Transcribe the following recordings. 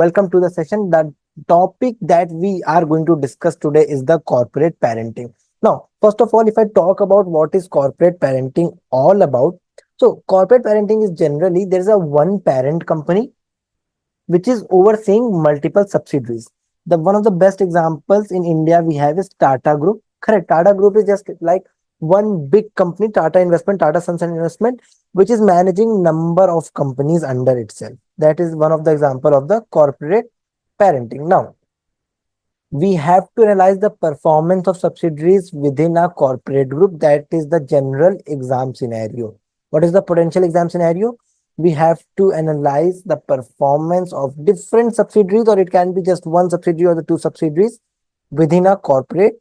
welcome to the session. The topic that we are going to discuss today is the corporate parenting. Now, first of all, if I talk about what is corporate parenting all about, so corporate parenting is generally there is a one parent company which is overseeing multiple subsidiaries. The one of the best examples in India we have is Tata Group. Correct. Tata Group is just like one big company, Tata Investment, Tata Sons and Investment, which is managing number of companies under itself. That is one of the example of the corporate parenting. Now, we have to analyze the performance of subsidiaries within a corporate group. That is the general exam scenario. What is the potential exam scenario? We have to analyze the performance of different subsidiaries, or it can be just one subsidiary or the two subsidiaries within a corporate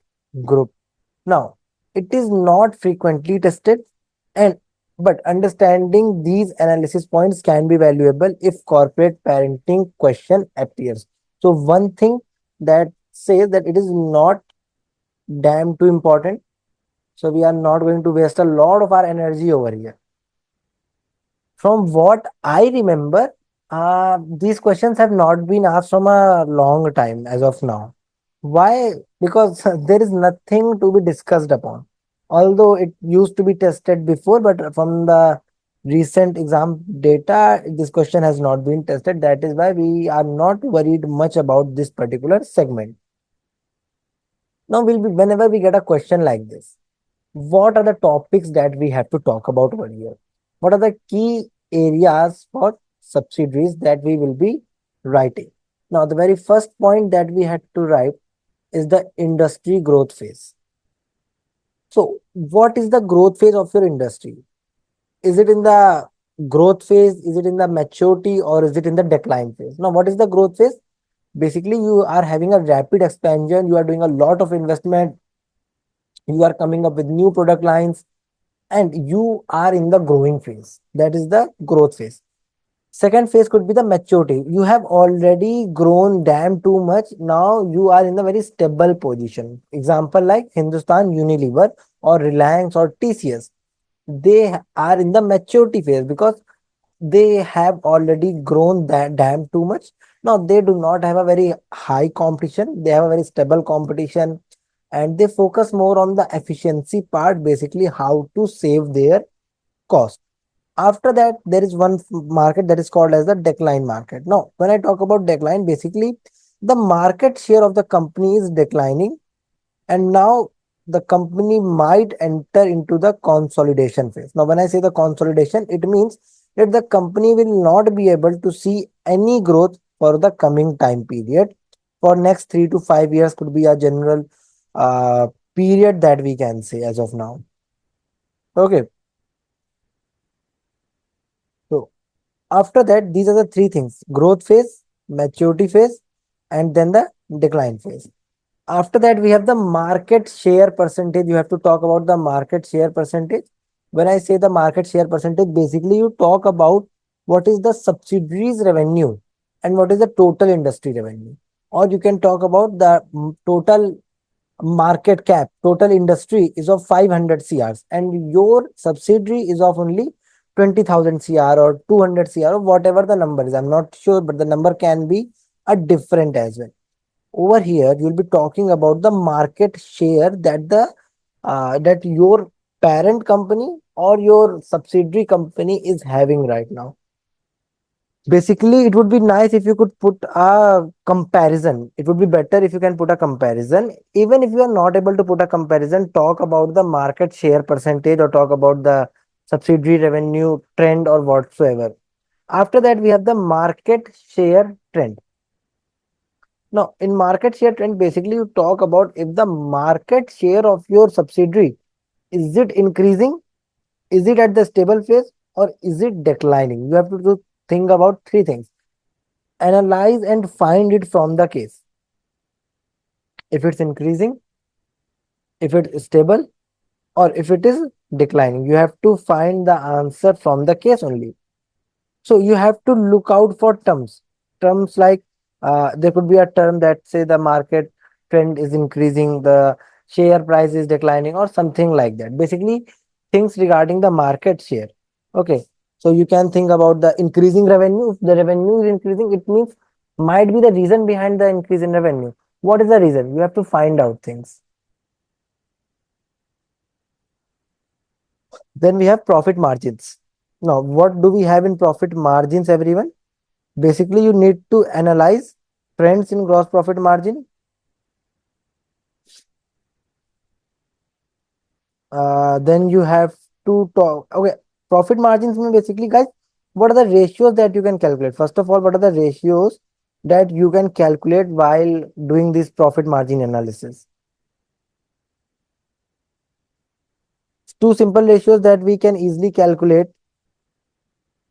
group. Now, it is not frequently tested, and but understanding these analysis points can be valuable if corporate parenting question appears. So one thing that says that it is not damn too important. So we are not going to waste a lot of our energy over here. From what I remember, these questions have not been asked from a long time as of now. Why? Because there is nothing to be discussed upon. Although it used to be tested before, but from the recent exam data, this question has not been tested. That is why we are not worried much about this particular segment. Now, whenever we get a question like this, what are the topics that we have to talk about over here? What are the key areas for subsidiaries that we will be writing? Now, the very first point that we had to write is the industry growth phase. So, what is the growth phase of your industry? Is it in the growth phase? Is it in the maturity, or is it in the decline phase? Now, what is the growth phase? Basically, you are having a rapid expansion, you are doing a lot of investment, you are coming up with new product lines, and you are in the growing phase. That is the growth phase. Second phase could be the maturity. You have already grown damn too much. Now you are in a very stable position. Example like Hindustan Unilever or Reliance or TCS. They are in the maturity phase because they have already grown that damn too much. Now they do not have a very high competition. They have a very stable competition, and they focus more on the efficiency part, basically how to save their cost. After that, there is one market that is called as the decline market. Now, when I talk about decline, basically the market share of the company is declining, and now the company might enter into the consolidation phase. Now, when I say the consolidation, it means that the company will not be able to see any growth for the coming time period. For next 3 to 5 years could be a general uh, period that we can say as of now. Okay. So after that, these are the three things: growth phase, maturity phase, and then the decline phase. After that, we have the market share percentage. You have to talk about the market share percentage. When I say the market share percentage, basically you talk about what is the subsidiaries revenue and what is the total industry revenue. Or you can talk about the total market cap, total industry is of 500 CRs, and your subsidiary is of only 20,000 CR or 200 CR or whatever the number is. I'm not sure, but the number can be a different as well. Over here, you'll be talking about the market share that your parent company or your subsidiary company is having right now. Basically, it would be nice if you could put a comparison. It would be better if you can put a comparison. Even if you are not able to put a comparison, talk about the market share percentage or talk about the subsidiary revenue trend or whatsoever. After that, we have the market share trend. Now, in market share trend, basically you talk about if the market share of your subsidiary, is it increasing, is it at the stable phase, or is it declining? You have to think about three things. Analyze and find it from the case. If it's increasing, if it's stable, or if it is declining, you have to find the answer from the case only. So you have to look out for terms like there could be a term that say the market trend is increasing, the share price is declining, or something like that. Basically things regarding the market share. Okay, so you can think about the increasing revenue. If the revenue is increasing, it means might be the reason behind the increase in revenue. What is the reason? You have to find out things. Then we have profit margins. Now, what do we have in profit margins, everyone? Basically, you need to analyze trends in gross profit margin. Then you have to talk. Okay, profit margins mean basically, guys, what are the ratios that you can calculate? First of all, what are the ratios that you can calculate while doing this profit margin analysis? Two simple ratios that we can easily calculate: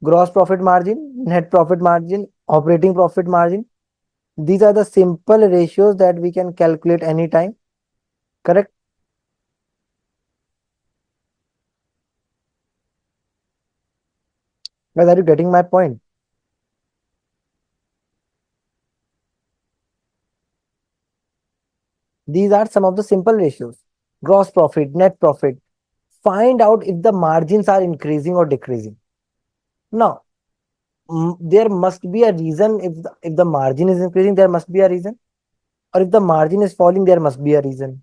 gross profit margin, net profit margin, operating profit margin. These are the simple ratios that we can calculate anytime. Correct? Guys, are you getting my point? These are some of the simple ratios. Gross profit, net profit. Find out if the margins are increasing or decreasing. Now, there must be a reason. If the margin is increasing, there must be a reason. Or if the margin is falling, there must be a reason.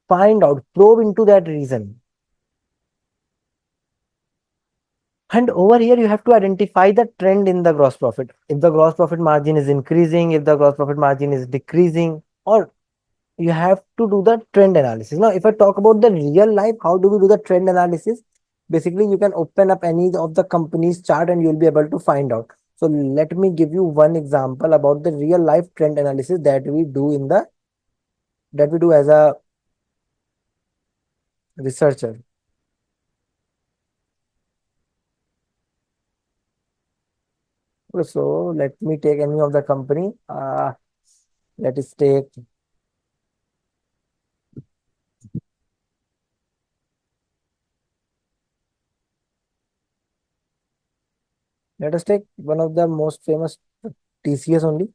Find out, probe into that reason. And over here, you have to identify the trend in the gross profit. If the gross profit margin is increasing, if the gross profit margin is decreasing, or you have to do the trend analysis. Now, if I talk about the real life, how do we do the trend analysis? Basically, you can open up any of the company's chart and you'll be able to find out. So let me give you one example about the real life trend analysis that we do as a researcher. So let me take any of the company. Let us take let us take one of the most famous, TCS only.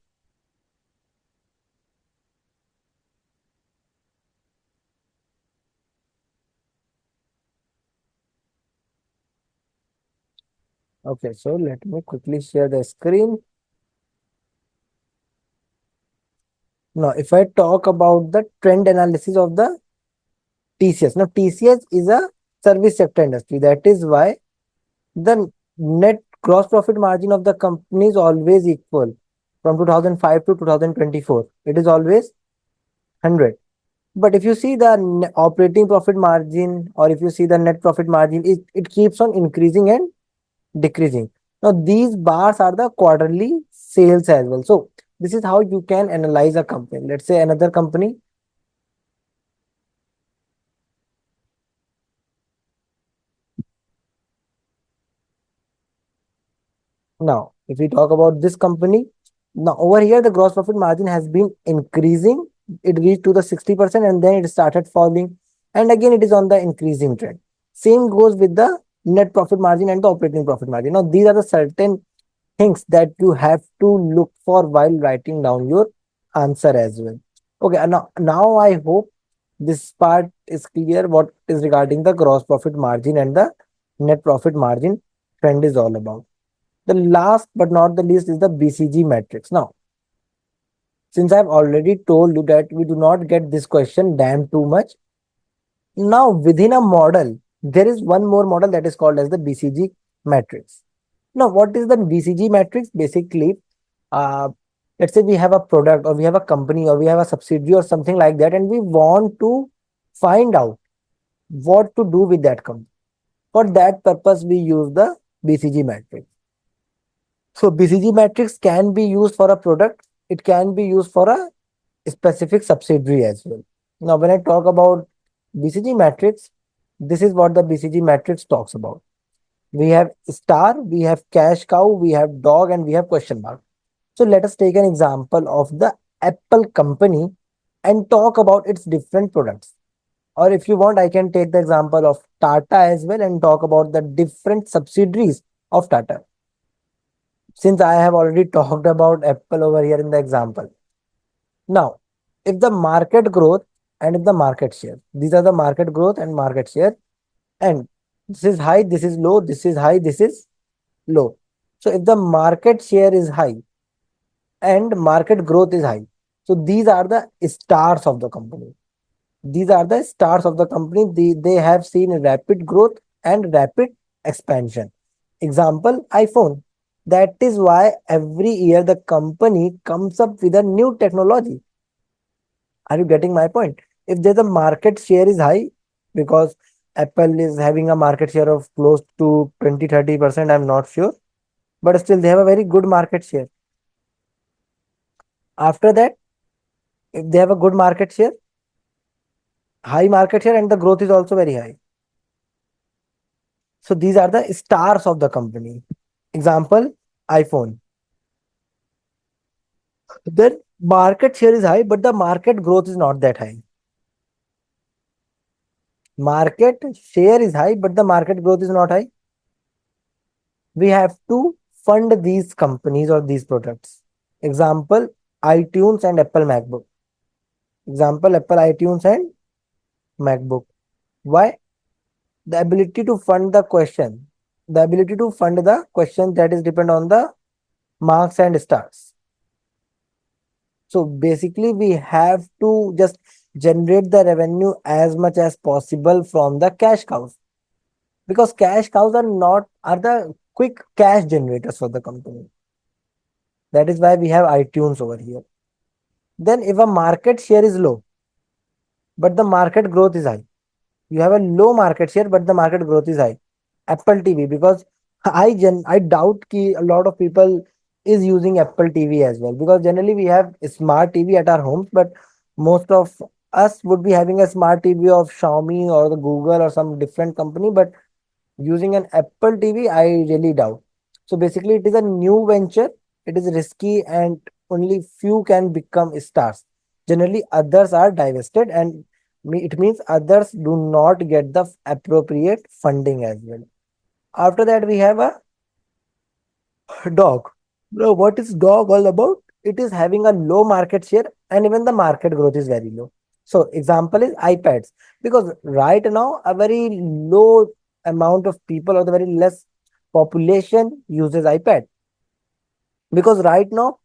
Okay, so let me quickly share the screen. Now, if I talk about the trend analysis of the TCS. Now, TCS is a service sector industry. That is why the net gross profit margin of the company is always equal from 2005 to 2024. It is always 100. But if you see the operating profit margin, or if you see the net profit margin, it keeps on increasing and decreasing. Now, these bars are the quarterly sales as well. So, this is how you can analyze a company. Let's say another company. Now, if we talk about this company, now over here the gross profit margin has been increasing. It reached to the 60% and then it started falling. And again, it is on the increasing trend. Same goes with the net profit margin and the operating profit margin. Now, these are the certain things that you have to look for while writing down your answer as well. Okay, and now I hope this part is clear what is regarding the gross profit margin and the net profit margin trend is all about. The last but not the least is the BCG matrix. Now, since I've already told you that we do not get this question damn too much, now within a model, there is one more model that is called as the BCG matrix. Now, what is the BCG matrix? Basically, uh, let's say we have a product or we have a company or we have a subsidiary or something like that, and we want to find out what to do with that company. For that purpose, we use the BCG matrix. So BCG matrix can be used for a product. It can be used for a specific subsidiary as well. Now, when I talk about BCG matrix, this is what the BCG matrix talks about. We have star, we have cash cow, we have dog, and we have question mark. So let us take an example of the Apple company and talk about its different products. Or if you want, I can take the example of Tata as well and talk about the different subsidiaries of Tata. Since I have already talked about Apple over here in the example. Now, if the market growth and if the market share, these are the market growth and market share, and this is high, this is low, this is high, this is low. So if the market share is high, and market growth is high. So these are the stars of the company. These are the stars of the company. They have seen rapid growth and rapid expansion. Example, iPhone. That is why every year the company comes up with a new technology. Are you getting my point? If there's a market share is high, because Apple is having a market share of close to 20-30%, I'm not sure, but still they have a very good market share. After that, if they have a good market share, high market share, and the growth is also very high. So these are the stars of the company. Example, iPhone. Their market share is high, but the market growth is not that high. Market share is high, but the market growth is not high. We have to fund these companies or these products. Example, iTunes and Apple MacBook. Example, Apple iTunes and MacBook. Why? The ability to fund the question. The ability to fund the question that is depend on the marks and stars. So basically, we have to just generate the revenue as much as possible from the cash cows, because cash cows are the quick cash generators for the company. That is why we have iTunes over here. Then if a market share is low, but the market growth is high, you have a low market share, but the market growth is high. Apple TV, because I doubt ki a lot of people is using Apple TV as well, because generally we have a smart TV at our homes, but most of us would be having a smart TV of Xiaomi or the Google or some different company, but using an Apple TV, I really doubt. So basically, it is a new venture. It is risky, and only few can become stars. Generally, others are divested, and it means others do not get the appropriate funding as well. After that, we have a dog. Bro, what is dog all about? It is having a low market share, and even the market growth is very low. So example is iPads, because right now a very low amount of people or the very less population uses iPad, because right now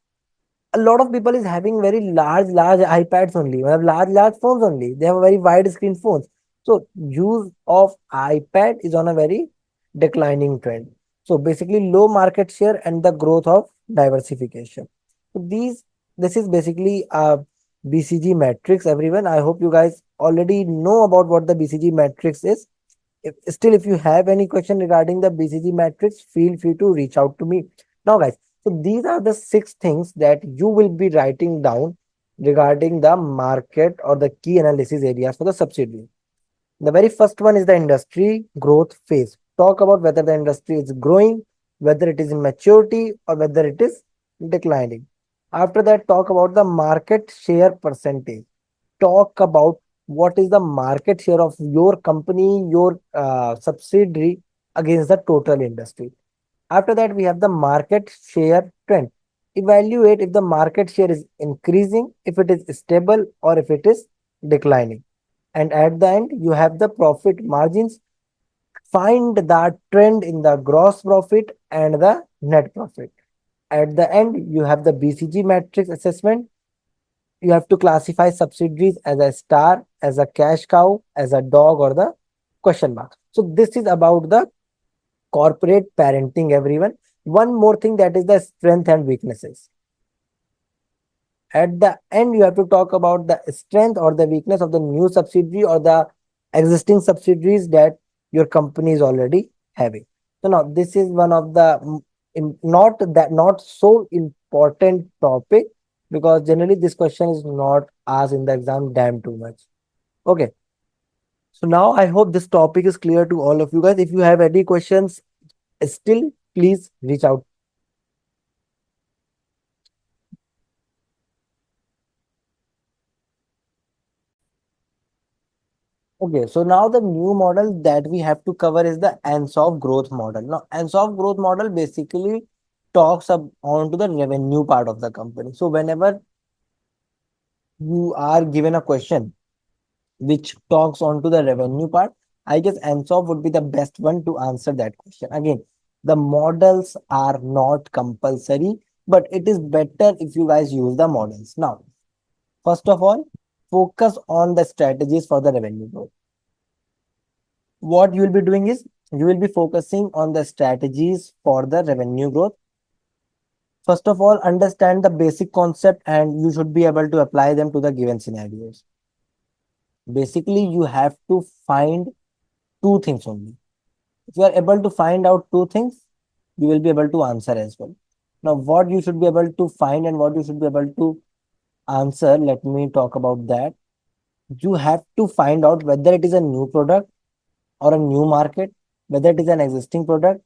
a lot of people is having very large iPads only, large phones only. They have a very wide screen phones. So use of iPad is on a very declining trend. So basically low market share and the growth of diversification. So this is basically a BCG matrix, everyone. I hope you guys already know about what the BCG matrix is. If you have any question regarding the BCG matrix, feel free to reach out to me. Now, guys, so these are the 6 things that you will be writing down regarding the market or the key analysis areas for the subsidiary. The very first one is the industry growth phase. Talk about whether the industry is growing, whether it is in maturity, or whether it is declining. After that, talk about the market share percentage. Talk about what is the market share of your company, your subsidiary against the total industry. After that, we have the market share trend. Evaluate if the market share is increasing, if it is stable, or if it is declining. And at the end, you have the profit margins. Find the trend in the gross profit and the net profit. At the end, you have the BCG matrix assessment. You have to classify subsidiaries as a star, as a cash cow, as a dog, or the question mark. So this is about the corporate parenting, everyone. One more thing, that is the strength and weaknesses. At the end, you have to talk about the strength or the weakness of the new subsidiary or the existing subsidiaries that your company is already having. So now this is one of the not so important topic, because generally this question is not asked in the exam damn too much. Okay. So now I hope this topic is clear to all of you guys. If you have any questions, still please reach out. Okay, so now the new model that we have to cover is the Ansoff growth model. Now, Ansoff growth model basically talks up onto the revenue part of the company. So whenever you are given a question which talks onto the revenue part, I guess Ansoff would be the best one to answer that question. Again, the models are not compulsory. but it is better if you guys use the models. Now, first of all, focus on the strategies for the revenue growth. What you will be doing is you will be focusing on the strategies for the revenue growth. First of all, understand the basic concept and you should be able to apply them to the given scenarios. Basically, you have to find two things only. If you are able to find out two things, you will be able to answer as well. Now, what you should be able to find and what you should be able to answer, let me talk about that. You have to find out whether it is a new product or a new market, whether it is an existing product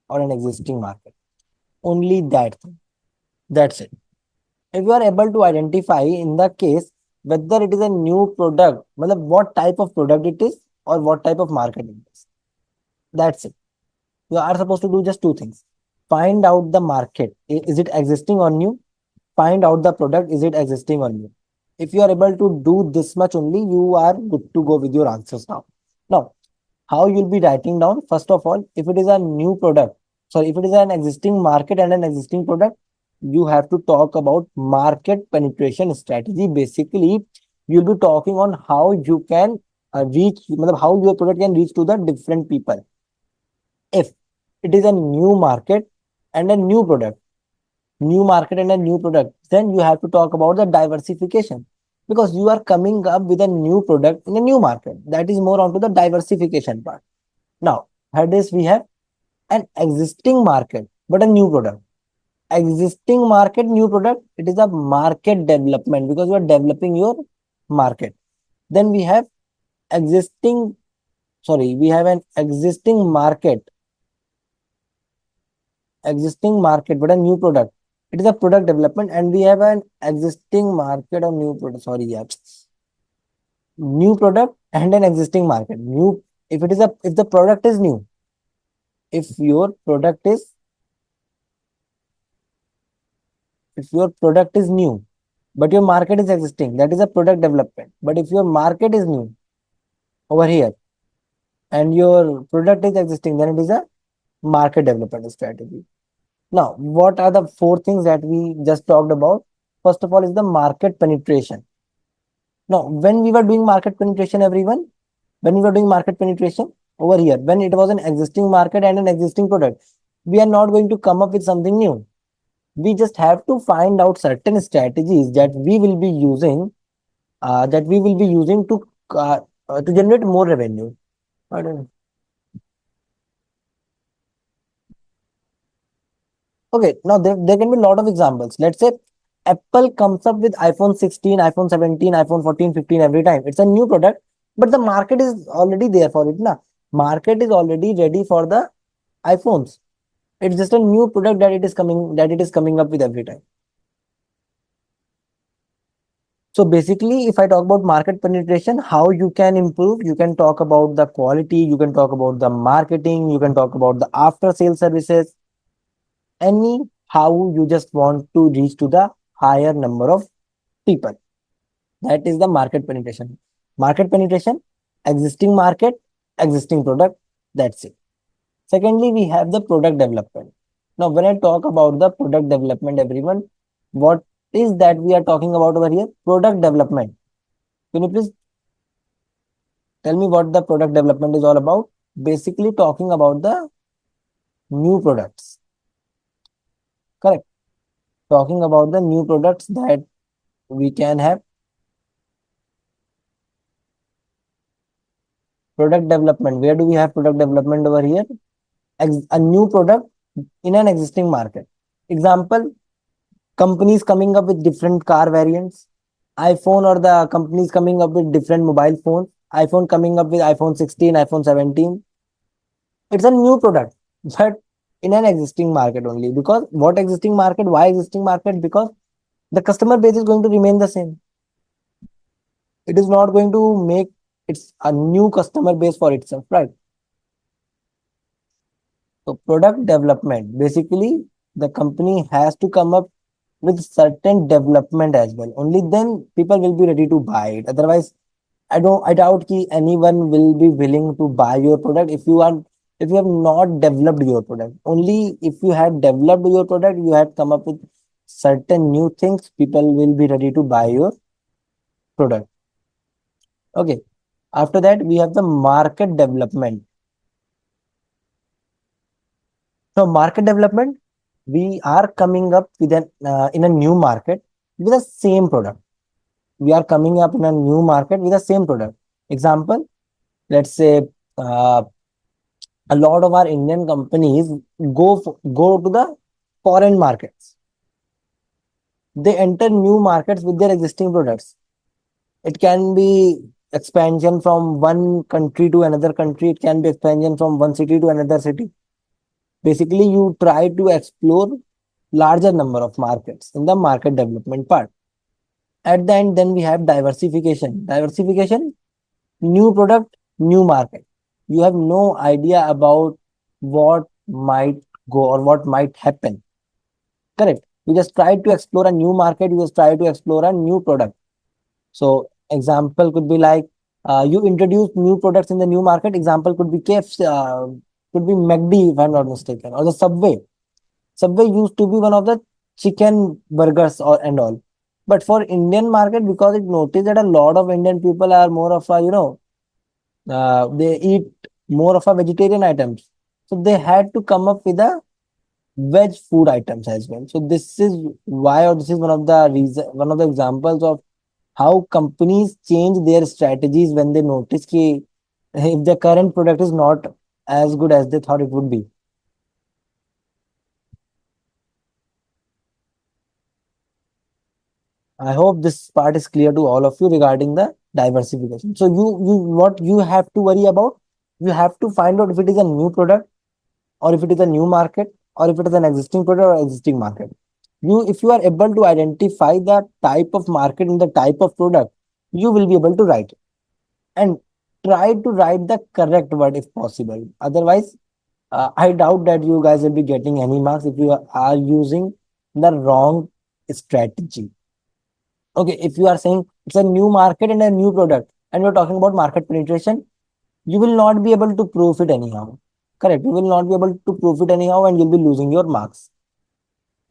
or an existing market. Only that thing. That's it. If you are able to identify in the case whether it is a new product, matlab what type of product it is or what type of market it is. That's it. You are supposed to do just two things. Find out the market. Is it existing or new? Find out the product. Is it existing or new? If you are able to do this much only, you are good to go with your answers now. Now, how you'll be writing down? First of all, if it is a new product, sorry, if it is an existing market and an existing product, you have to talk about market penetration strategy. Basically, you'll be talking on how you can reach, how your product can reach to the different people. If it is a new market and a new product, then you have to talk about the diversification because you are coming up with a new product in a new market. That is more onto the diversification part. Now, head is we have an existing market but a new product. Existing market, new product, it is a market development because you are developing your market. Then we have we have an existing market but a new product. It is a product development, and we have an existing market or new product. Sorry, yeah. New product and an existing market. New, if the product is new, if your product is new, but your market is existing, that is a product development. But if your market is new over here and your product is existing, then it is a market development strategy. Now, what are the four things that we just talked about? First of all is the market penetration. Now, when we were doing market penetration, everyone, when we were doing market penetration over here, when it was an existing market and an existing product, we are not going to come up with something new. We just have to find out certain strategies that we will be using, to generate more revenue. I don't know. Okay, now there can be a lot of examples. Let's say Apple comes up with iPhone 16, iPhone 17, iPhone 14, 15 every time. It's a new product, but the market is already there for it. Na? Market is already ready for the iPhones. It's just a new product that it is coming up with every time. So basically, if I talk about market penetration, how you can improve, you can talk about the quality, you can talk about the marketing, you can talk about the after sales services, any how you just want to reach to the higher number of people. That is the market penetration. Market penetration, existing market, existing product. That's it. Secondly, we have the product development. Now, when I talk about the product development, everyone, what is that we are talking about over here? Product development. Can you please tell me what the product development is all about? Basically, talking about the new products. Correct. Talking about the new products that we can have. Product development. Where do we have product development over here? A new product in an existing market. Example, companies coming up with different car variants. iPhone or the companies coming up with different mobile phones. iPhone coming up with iPhone 16, iPhone 17. It's a new product, but in an existing market only. Because what existing market? Why existing market? Because the customer base is going to remain the same. It is not going to make it's a new customer base for itself, right? So product development, basically the company has to come up with certain development as well. Only then people will be ready to buy it. Otherwise, I doubt ki anyone will be willing to buy your product if you have not developed your product. Only if you have developed your product, you have come up with certain new things, people will be ready to buy your product. Okay. After that, we have the market development. So market development, we are coming up with an in a new market with the same product. We are coming up in a new market with the same product. Example, let's say uh, a lot of our Indian companies go to the foreign markets. They enter new markets with their existing products. It can be expansion from one country to another country. It can be expansion from one city to another city. Basically, you try to explore larger number of markets in the market development part. At the end, then we have diversification. Diversification, new product, new market. You have no idea about what might go or what might happen. Correct. You just try to explore a new market. You just try to explore a new product. So example could be like you introduce new products in the new market. Example could be KFC, could be McD if I'm not mistaken, or the Subway. Subway used to be one of the chicken burgers or and all. But for Indian market, because it noticed that a lot of Indian people are more of a, they eat more of a vegetarian items. So they had to come up with a veg food items as well. So this is why, or this is one of the reason, one of the examples of how companies change their strategies when they notice ki if the current product is not as good as they thought it would be. I hope this part is clear to all of you regarding the diversification. So what you have to worry about, you have to find out if it is a new product or if it is a new market or if it is an existing product or existing market. If you are able to identify the type of market and the type of product, you will be able to write it. And try to write the correct word if possible. Otherwise, I doubt that you guys will be getting any marks if you are using the wrong strategy. Okay, if you are saying it's a new market and a new product, and we're talking about market penetration, you will not be able to prove it anyhow. Correct. You will not be able to prove it anyhow, and you'll be losing your marks.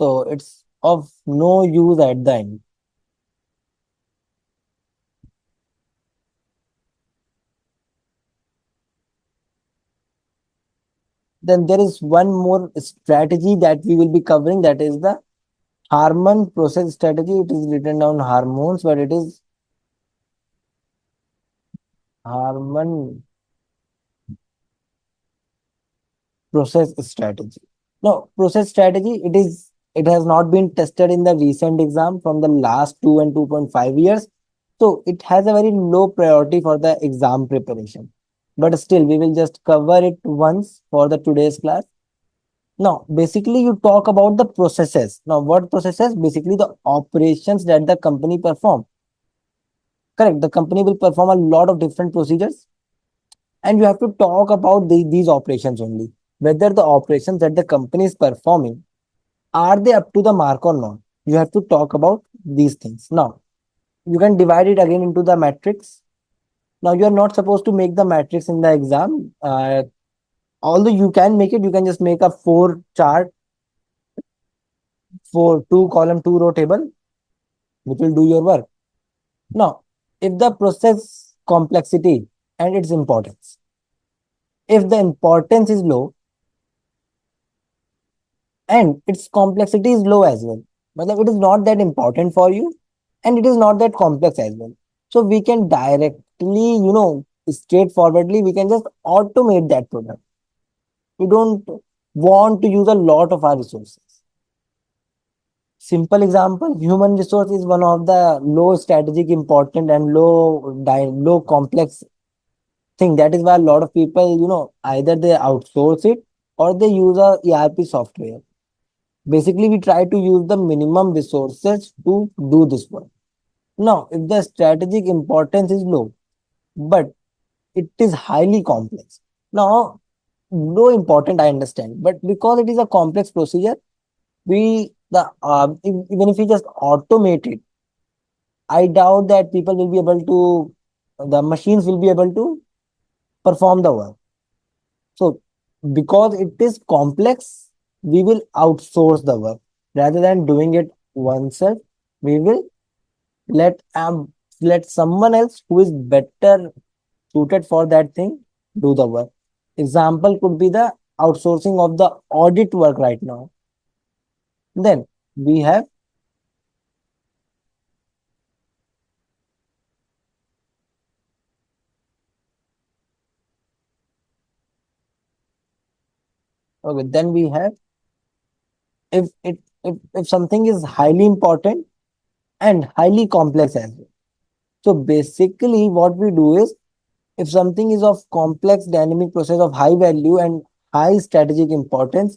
So it's of no use at the end. Then there is one more strategy that we will be covering, that is the Harmon process strategy. It is written down hormones, but it is Harmon process strategy. No, process strategy, it has not been tested in the recent exam from the last 2 and 2.5 years. So it has a very low priority for the exam preparation. But still, we will just cover it once for the today's class. Now, basically, you talk about the processes. Now, what processes? Basically, the operations that the company perform. Correct. The company will perform a lot of different procedures, and you have to talk about these operations only. Whether the operations that the company is performing, are they up to the mark or not? You have to talk about these things. Now, you can divide it again into the matrix. Now, you are not supposed to make the matrix in the exam. Although you can make it, you can just make a four chart for two column, two row table, which will do your work. Now, if the process complexity and its importance, if the importance is low and its complexity is low as well, but it is not that important for you and it is not that complex as well. So we can directly, straightforwardly, we can just automate that product. We don't want to use a lot of our resources. Simple example, human resource is one of the low strategic important and low complex thing. That is why a lot of people, either they outsource it or they use a ERP software. Basically, we try to use the minimum resources to do this work. Now, if the strategic importance is low, but it is highly complex. Now, low important, I understand, but because it is a complex procedure, even if we just automate it, I doubt that people will be able to, the machines will be able to perform the work. So, because it is complex, we will outsource the work rather than doing it oneself, we will let let someone else who is better suited for that thing do the work. Example could be the outsourcing of the audit work right now. Then we have, okay, then we have, if something is highly important and highly complex as well. So basically what we do is, if something is of complex dynamic process of high value and high strategic importance,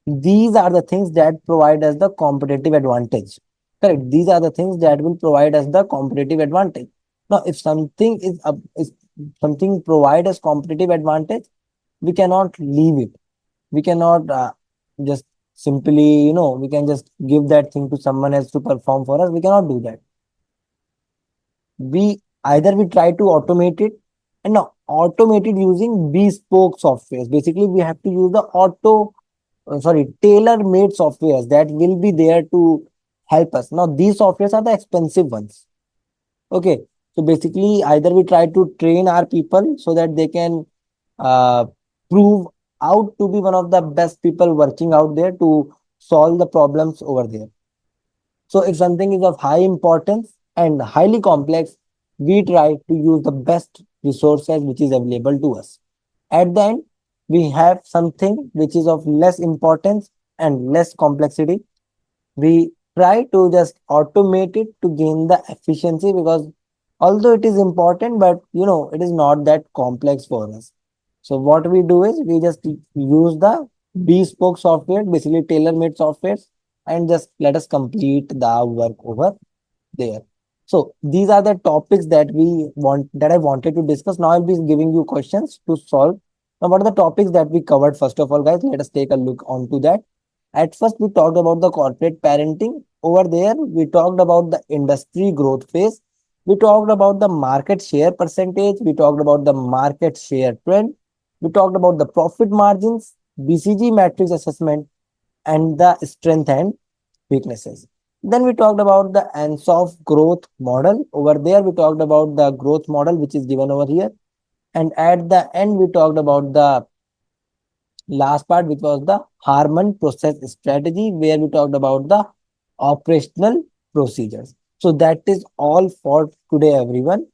these are the things that provide us the competitive advantage. Correct. These are the things that will provide us the competitive advantage. Now, if something provide us competitive advantage, we cannot leave it. We cannot just simply, we can just give that thing to someone else to perform for us. We cannot do that. We try to automate it, and now automate it using bespoke softwares. Basically we have to use the tailor made softwares that will be there to help us. Now these softwares are the expensive ones. Okay, so basically either we try to train our people so that they can uh, prove out to be one of the best people working out there to solve the problems over there. So if something is of high importance and highly complex, we try to use the best resources which is available to us. At the end, we have something which is of less importance and less complexity. We try to just automate it to gain the efficiency, because although it is important, but it is not that complex for us. So what we do is we just use the bespoke software, basically tailor-made software, and just let us complete the work over there. So these are the topics that I wanted to discuss. Now I'll be giving you questions to solve. Now, what are the topics that we covered? First of all, guys, let us take a look onto that. At first, we talked about the corporate parenting. Over there, we talked about the industry growth phase. We talked about the market share percentage. We talked about the market share trend. We talked about the profit margins, BCG matrix assessment, and the strength and weaknesses. Then we talked about the Ansoff growth model. Over there, we talked about the growth model, which is given over here. And at the end, we talked about the last part, which was the Harmon process strategy, where we talked about the operational procedures. So that is all for today, everyone.